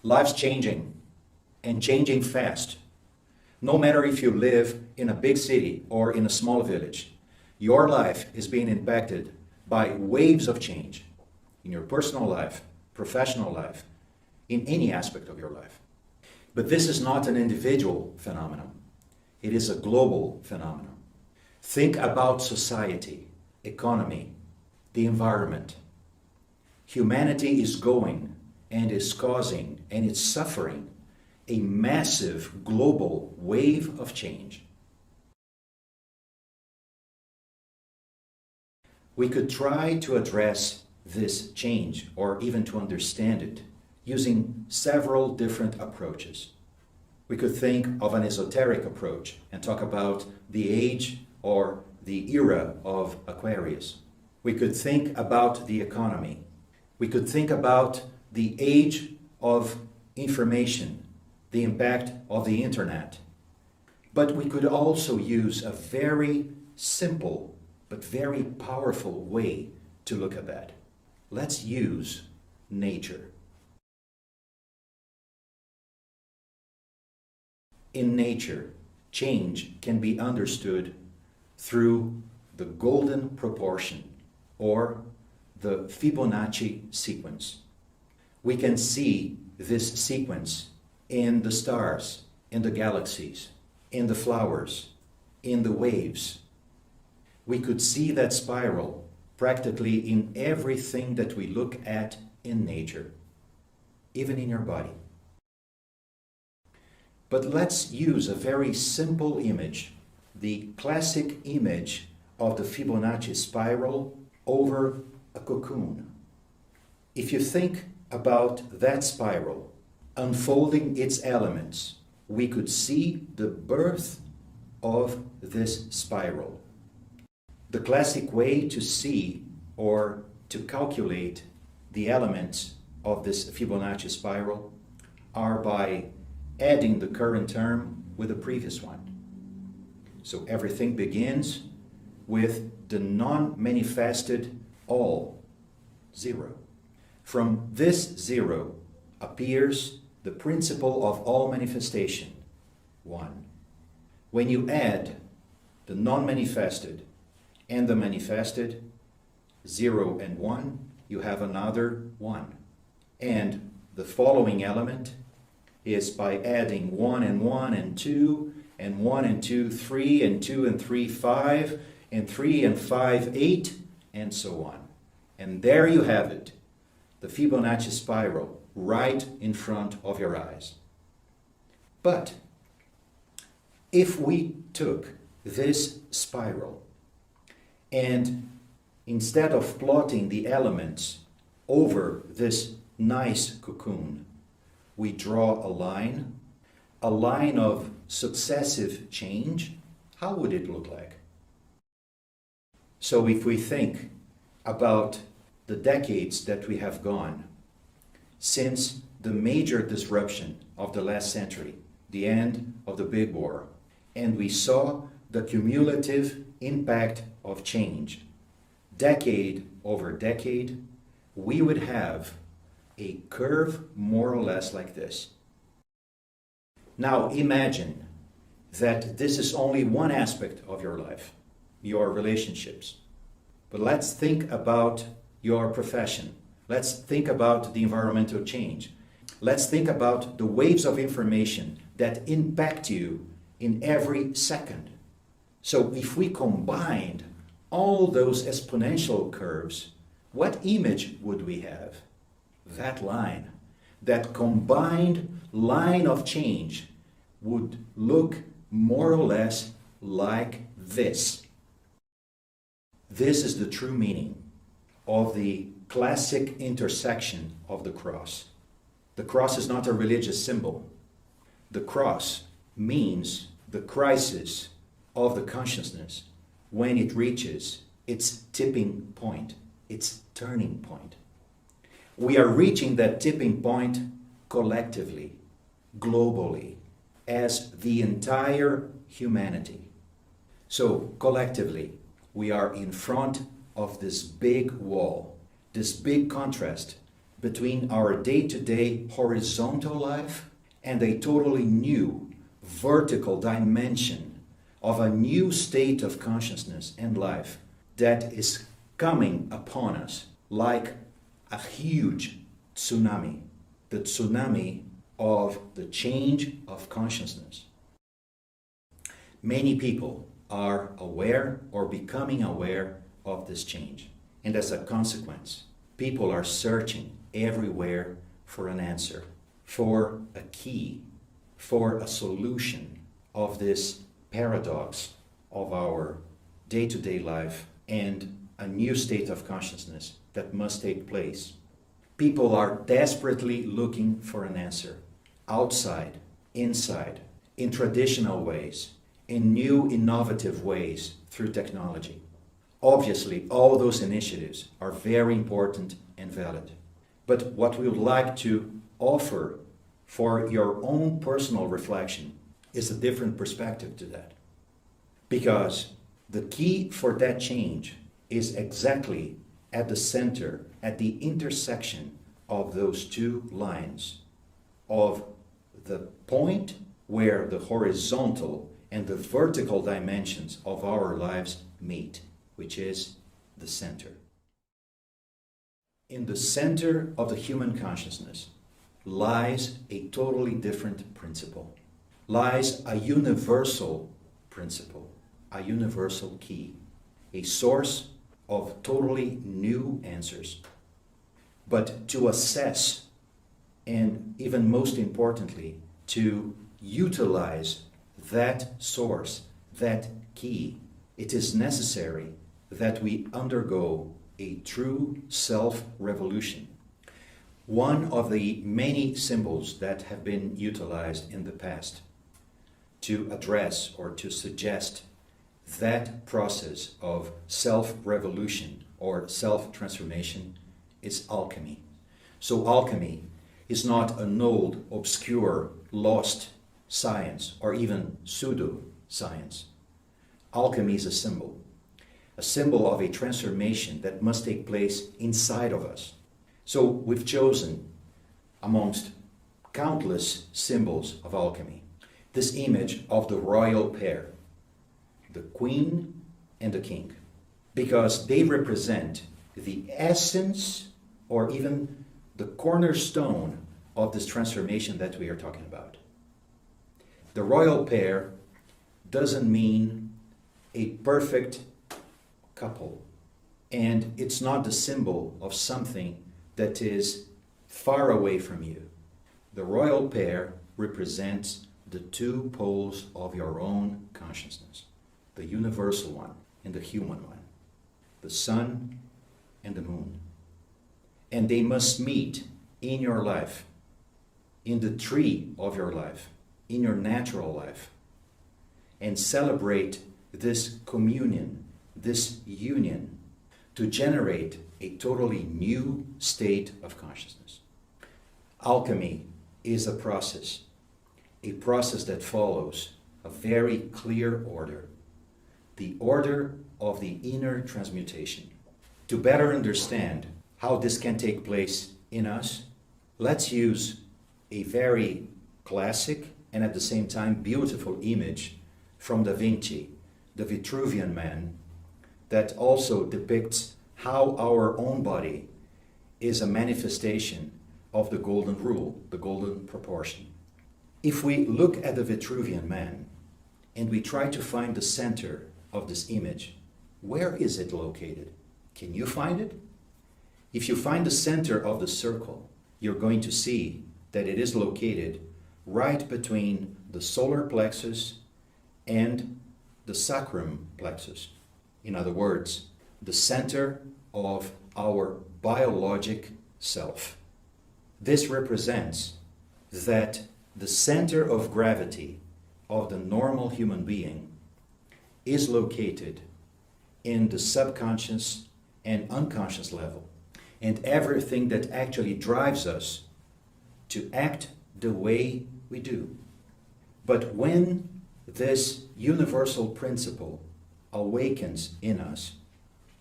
Life's changing, and changing fast. No matter if you live in a big city or in a small village, your life is being impacted by waves of change in your personal life, professional life, in any aspect of your life. But this is not an individual phenomenon. It is a global phenomenon. Think about society, economy, the environment. Humanity is going and is causing and is suffering a massive global wave of change. We could try to address this change, or even to understand it, using several different approaches. We could think of an esoteric approach and talk about the age or the era of Aquarius. We could think about the economy. We could think about the age of information, the impact of the internet. But we could also use a very simple but very powerful way to look at that. Let's use nature. In nature, change can be understood through the golden proportion, or the Fibonacci sequence. We can see this sequence in the stars, in the galaxies, in the flowers, in the waves. We could see that spiral practically in everything that we look at in nature, even in your body. But let's use a very simple image, the classic image of the Fibonacci spiral over a cocoon. If you think about that spiral unfolding its elements, we could see the birth of this spiral. The classic way to see or to calculate the elements of this Fibonacci spiral are by adding the current term with the previous one. So everything begins with the non-manifested all, 0. From this 0 appears the principle of all manifestation, 1. When you add the non-manifested and the manifested, 0 and 1, you have another 1. And the following element is by adding 1 and 1 and 2, and 1 and 2, 3, and 2 and 3, 5, and 3 and 5, 8, and so on. And there you have it, the Fibonacci spiral, right in front of your eyes. But if we took this spiral and instead of plotting the elements over this nice cocoon, we draw a line of successive change, how would it look like? So if we think about the decades that we have gone since the major disruption of the last century, the end of the Big War, and we saw the cumulative impact of change, decade over decade, we would have a curve more or less like this. Now imagine that this is only one aspect of your life, your relationships. But let's think about your profession. Let's think about the environmental change. Let's think about the waves of information that impact you in every second. So if we combined all those exponential curves, what image would we have? That line, that combined line of change would look more or less like this. This is the true meaning of the classic intersection of the cross. The cross is not a religious symbol. The cross means the crisis of the consciousness when it reaches its tipping point, its turning point. We are reaching that tipping point collectively, globally, as the entire humanity. So collectively, we are in front of this big wall, this big contrast between our day-to-day horizontal life and a totally new vertical dimension of a new state of consciousness and life that is coming upon us like a huge tsunami, the tsunami of the change of consciousness. Many people are aware or becoming aware of this change, and as a consequence, people are searching everywhere for an answer, for a key, for a solution of this paradox of our day-to-day life and a new state of consciousness that must take place. People are desperately looking for an answer, outside, inside, in traditional ways, in new innovative ways through technology. Obviously, all those initiatives are very important and valid. But what we would like to offer for your own personal reflection is a different perspective to that. Because the key for that change is exactly at the center, at the intersection of those two lines, of the point where the horizontal and the vertical dimensions of our lives meet, which is the center. In the center of the human consciousness lies a totally different principle, lies a universal principle, a universal key, a source of totally new answers. But to assess, and even most importantly, to utilize that source, that key, it is necessary that we undergo a true self-revolution. One of the many symbols that have been utilized in the past to address or to suggest that process of self-revolution or self-transformation is alchemy. So alchemy is not an old, obscure, lost science or even pseudo-science. Alchemy is a symbol of a transformation that must take place inside of us. So we've chosen, amongst countless symbols of alchemy, this image of the royal pair, the queen and the king, because they represent the essence or even the cornerstone of this transformation that we are talking about. The royal pair doesn't mean a perfect couple, and it's not the symbol of something that is far away from you. The royal pair represents the two poles of your own consciousness, the universal one and the human one, the sun and the moon. And they must meet in your life, in the tree of your life, in your natural life, and celebrate this communion, this union, to generate a totally new state of consciousness. Alchemy is a process that follows a very clear order, the order of the inner transmutation. To better understand how this can take place in us, let's use a very classic and at the same time beautiful image from Da Vinci, the Vitruvian Man, that also depicts how our own body is a manifestation of the golden rule, the golden proportion. If we look at the Vitruvian Man and we try to find the center of this image, where is it located? Can you find it? If you find the center of the circle, you're going to see that it is located right between the solar plexus and the sacrum plexus. In other words, the center of our biologic self. This represents that the center of gravity of the normal human being is located in the subconscious and unconscious level, and everything that actually drives us to act the way we do. But when this universal principle awakens in us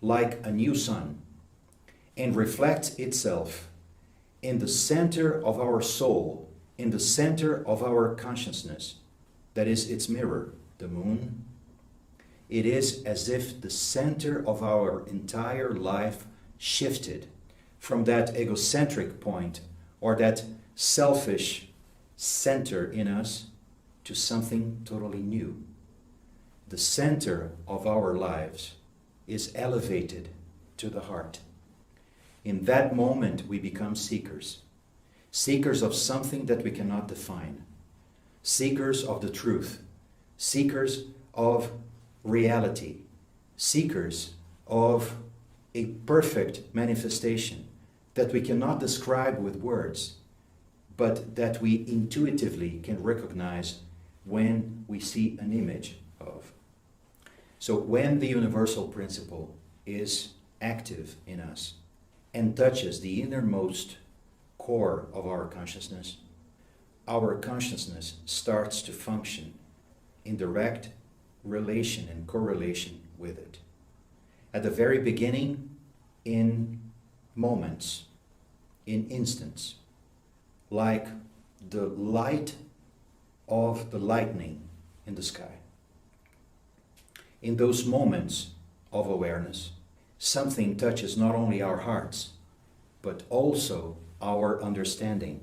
like a new sun and reflects itself in the center of our soul, in the center of our consciousness, that is its mirror, the moon, it is as if the center of our entire life shifted from that egocentric point or that selfish center in us to something totally new. The center of our lives is elevated to the heart. In that moment, we become seekers. Seekers of something that we cannot define. Seekers of the truth. Seekers of reality. Seekers of a perfect manifestation that we cannot describe with words, but that we intuitively can recognize when we see an image of. So when the universal principle is active in us and touches the innermost core of our consciousness starts to function in direct relation and correlation with it. At the very beginning, in moments, in instants, like the light of the lightning in the sky. In those moments of awareness, something touches not only our hearts, but also our understanding.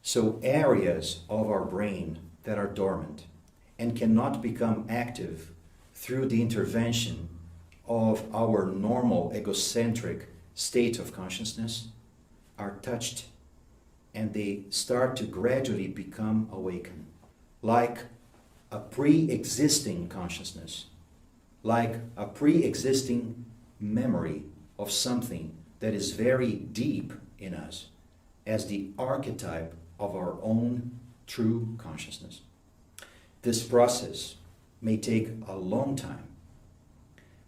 So areas of our brain that are dormant and cannot become active through the intervention of our normal egocentric state of consciousness are touched, and they start to gradually become awakened, like a pre-existing consciousness, like a pre-existing memory of something that is very deep in us as the archetype of our own true consciousness. This process may take a long time.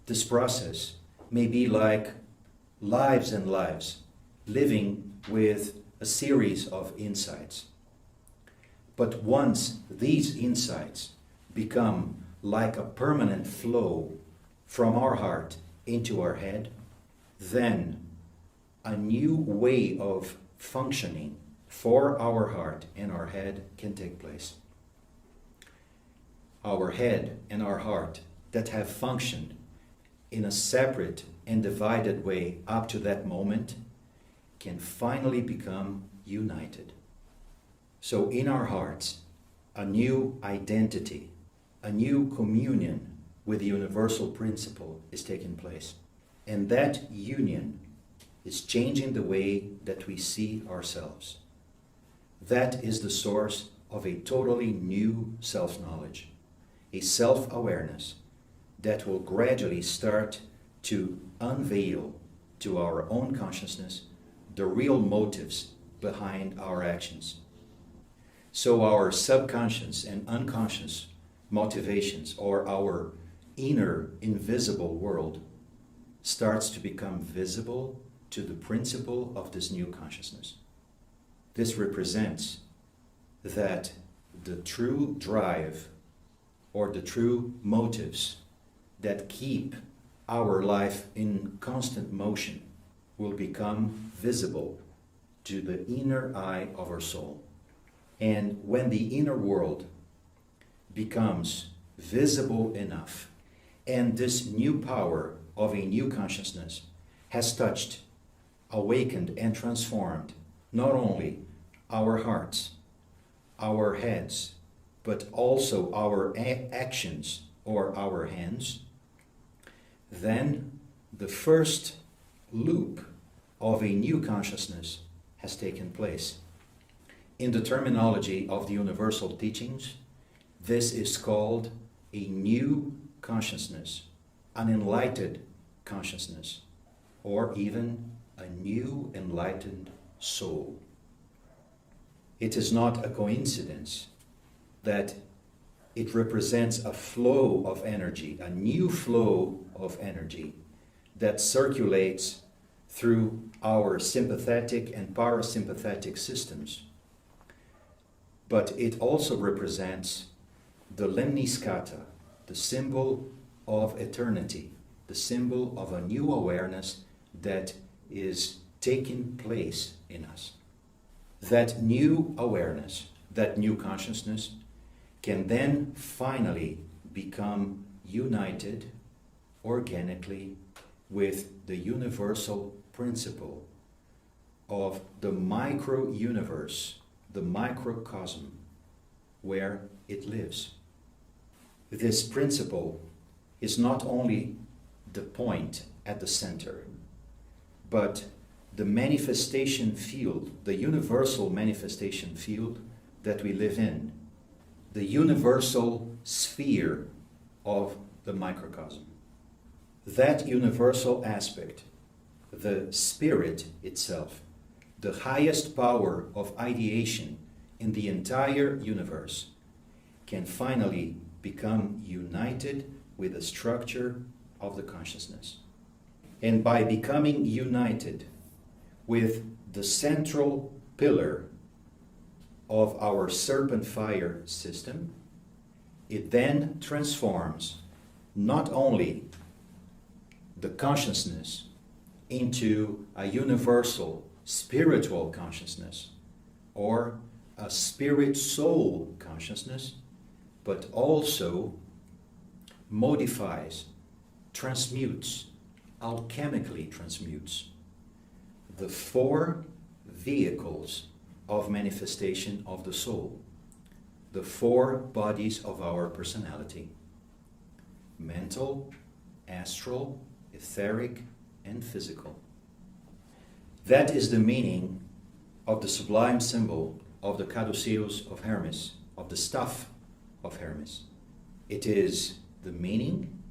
This process may be like lives and lives, living with a series of insights. But once these insights become like a permanent flow from our heart into our head, then a new way of functioning for our heart and our head can take place. Our head and our heart that have functioned in a separate and divided way up to that moment can finally become united. So in our hearts, a new identity, a new communion with the universal principle is taking place. And that union is changing the way that we see ourselves. That is the source of a totally new self-knowledge, a self-awareness that will gradually start to unveil to our own consciousness the real motives behind our actions. So our subconscious and unconscious motivations, or our inner invisible world, starts to become visible to the principle of this new consciousness. This represents that the true drive or the true motives that keep our life in constant motion will become visible to the inner eye of our soul. And when the inner world becomes visible enough, and this new power of a new consciousness has touched, awakened, and transformed not only our hearts, our heads, but also our actions or our hands, then the first loop of a new consciousness has taken place. In the terminology of the universal teachings, this is called a new consciousness, an enlightened consciousness, or even a new enlightened soul. It is not a coincidence that it represents a flow of energy, a new flow of energy that circulates through our sympathetic and parasympathetic systems. But it also represents the lemniscata, the symbol of eternity, the symbol of a new awareness that is taking place in us. That new awareness, that new consciousness, can then finally become united organically with the universal principle of the micro-universe, the microcosm, where it lives. This principle is not only the point at the center, but the manifestation field, the universal manifestation field that we live in, the universal sphere of the microcosm. That universal aspect, the spirit itself, the highest power of ideation in the entire universe, can finally become united with the structure of the consciousness. And by becoming united with the central pillar of our serpent fire system, it then transforms not only the consciousness into a universal spiritual consciousness or a spirit-soul consciousness, but also modifies, transmutes, alchemically transmutes the four vehicles of manifestation of the soul, the four bodies of our personality: mental, astral, etheric, and physical. That is the meaning of the sublime symbol of the caduceus of Hermes, of the staff of Hermes. It is the meaning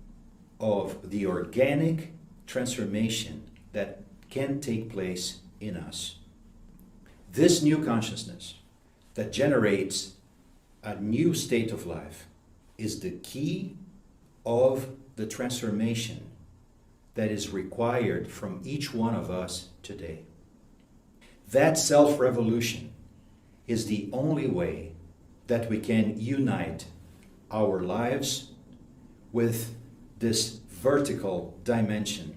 of the organic transformation that can take place in us. This new consciousness that generates a new state of life is the key of the transformation that is required from each one of us today. That self-revolution is the only way that we can unite our lives with this vertical dimension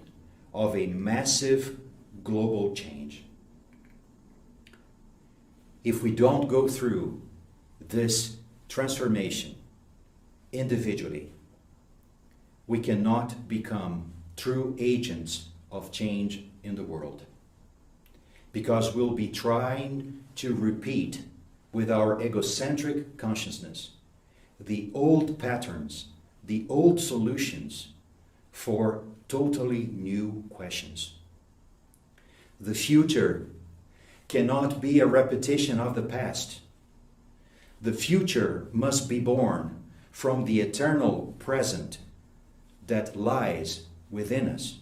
of a massive global change. If we don't go through this transformation individually, we cannot become true agents of change in the world, because we'll be trying to repeat with our egocentric consciousness the old patterns, the old solutions for totally new questions. The future cannot be a repetition of the past. The future must be born from the eternal present that lies within us.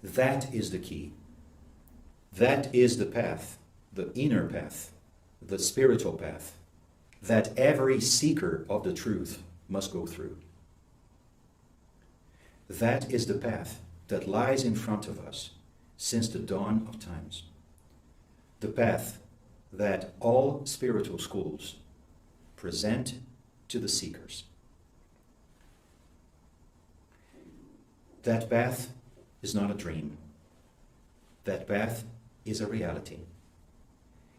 That is the key. That is the path, the inner path, the spiritual path, that every seeker of the truth must go through. That is the path that lies in front of us since the dawn of times. The path that all spiritual schools present to the seekers. That path is not a dream. That path is a reality.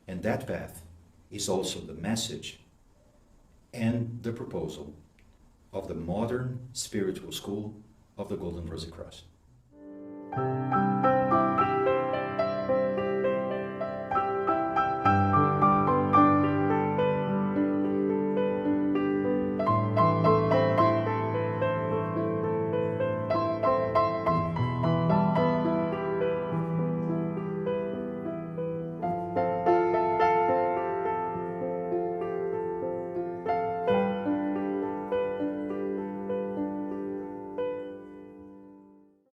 And that path is also the message and the proposal of the modern spiritual school of the Golden Rosy Cross.